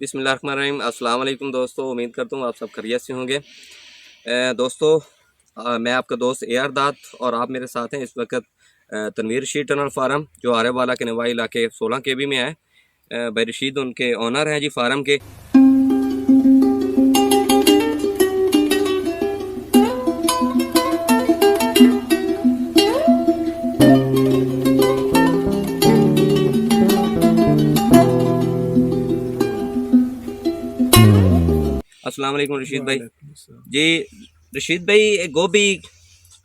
बिस्मिल्लाहिर्रहमानिर्रहीम। अस्सलाम वालेकुम दोस्तों, उम्मीद करता हूँ आप सब खैरियत से होंगे। दोस्तों, मैं आपका दोस्त ए आर दात और आप मेरे साथ हैं इस वक्त तनवीर रशीद टनल फार्म जो आरे वाला के नवाई इलाके 16 KB में है। भाई रशीद उनके ओनर हैं जी फार्म के। अस्सलाम वालेकुम रशीद भाई जी। रशीद भाई गोभी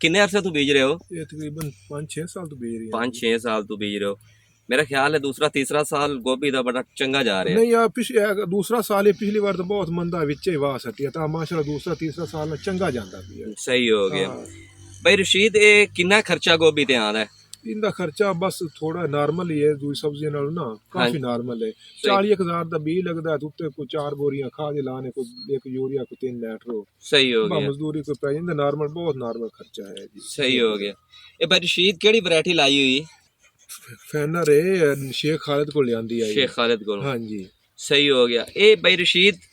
किन्ने अरसे तो बीज रहे हो? ये तकरीबन 5-6 साल तो बीज रही है। 5-6 साल तो बीज रहे हो। मेरा ख्याल है दूसरा तीसरा साल गोभी का बड़ा चंगा जा रहा है। नहीं यार दूसरा साल है, पिछली बार तो बहुत मंदा विच वाह सटी था, माशाल्लाह दूसरा तीसरा साल चंगा जाता भी है। सही हो गया। भाई रशीद ये कितना खर्चा गोभी ते आंदा है? इनका खर्चा बस थोड़ा नॉर्मल ही है, दूसरी सब्जियों नालों ना काफी नॉर्मल है। 40,000 का बी लगता है, उत्ते को 4 बोरियां खाद लाने को, एक यूरिया को 3 नाइट्रो। सही हो गया। मजदूरी को पै जांदा, नॉर्मल बहुत नॉर्मल खर्चा है जी। सही हो गया। ये भाई रशीद केड़ी वैरायटी लाई हुई? फैनर है, शेख खालिद को लियांदी है। शेख खालिद को? हां जी। सही हो गया। ये भाई रशीद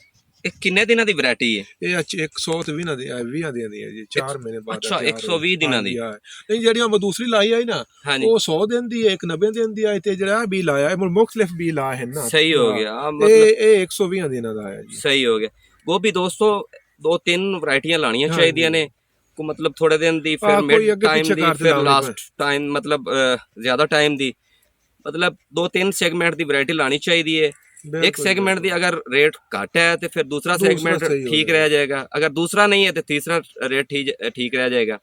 किन्ने दिनों की वैरायटी है? ये 120 दिन दी है जी, 4 महीने बाद। अच्छा 120 दिनों दी नहीं, जेडी हम दूसरी लाई है ना वो 100 दिन दी है, एक 90 दिन दी है, ते जेड़ा बी लाया है मुख्तलिफ बी लाए हैं ना। सही हो गया। मतलब 120 दिनों दा है जी। सही हो गया। गोभी दोस्तों 2-3 वैरायटियां लानियां चाहिए ने को, मतलब थोड़े दिन दी, फिर मिड टाइम दी, फिर लास्ट टाइम, मतलब ज्यादा टाइम दी, मतलब 2-3 सेगमेंट दी वैरायटी लानी चाहिए। एक सेगमेंट दी अगर रेट घट है तो फिर दूसरा सेगमेंट ठीक रह जाएगा, अगर दूसरा नहीं है तो तीसरा रेट ठीक रह जाएगा।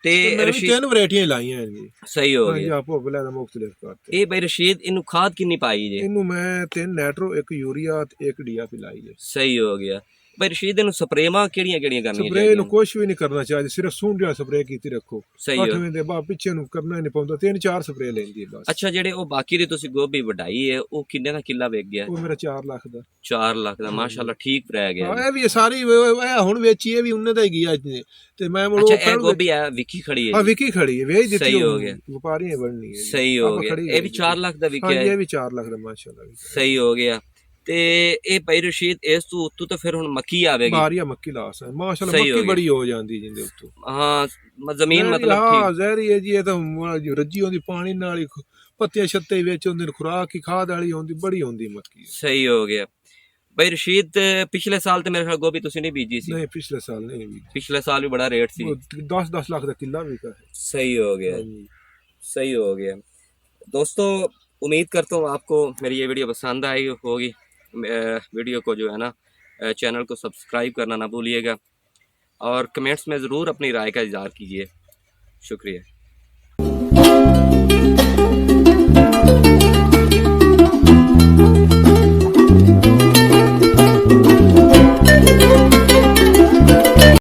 ते रशीद 3 वैरायटियां लाई हैं जी। सही हो गया। आपको बोला था मुख्तलिफ करते। ए भाई रशीद इनु खाद कितनी पाई जे? इनु मैं 3 नाइट्रो, एक यूरिया, एक डीएपी लाई है। सही हो गया। भाई रशीद इनु स्प्रेमा केड़ियां-केड़ियां करनी चाहिए? स्प्रे नु कुछ भी नहीं करना चाहिए, सिर्फ सूंढिया स्प्रे कीती रखो। सही हो। 8वें दे बाद पीछे नु करना ही नहीं पौंदा, 3-4 स्प्रे लेंदी है बस। अच्छा जेडे ओ बाकी दी तुसी गोभी वढाई है ओ किन्ने दा किला विक गया? वो मेरा 4 लाख दा। 4 लाख दा माशाल्लाह ठीक रह गया। हां, ए भी सारी हुन वेची है भी उन्ने दा ही गया ते मैं अच्छा ए गोभी है विकी खड़ी है? हां विकी खड़ी है, वेच देती। सही हो गया। व्यापारी बननी है। सही हो गया। ए भी 4 लाख दा विकिया है? हां ये भी 4 लाख दा माशाल्लाह। सही हो गया। ते ए भाई रशीद इस तू उत्तू तो फिर हुन मक्की आवेगी? बारिया मक्की लास है माशाल्लाह, मक्की बड़ी हो जांदी जिंदे उत्तू। हां जमीन मतलब ठीक। हां जहरी है जी, ये तो रज्जी होंदी पानी नाल, पत्ते छत्ते विच होंदे, खुराक की खाद वाली होंदी, बड़ी होंदी मक्की। सही हो गया। भाई रशीद पिछले साल तो मेरे ख्याल गोभी तुसी नहीं बीजी सी? नहीं पिछले साल नहीं बीजी। पिछले साल भी बड़ा रेट सी, 10-10 लाख का किला बिका है। सही हो गया। सही हो गया। दोस्तों उम्मीद करता हूँ आपको मेरी ये वीडियो पसंद आई होगी। वीडियो को जो है ना चैनल को सब्सक्राइब करना ना भूलिएगा और कमेंट्स में ज़रूर अपनी राय का इज़हार कीजिए। शुक्रिया।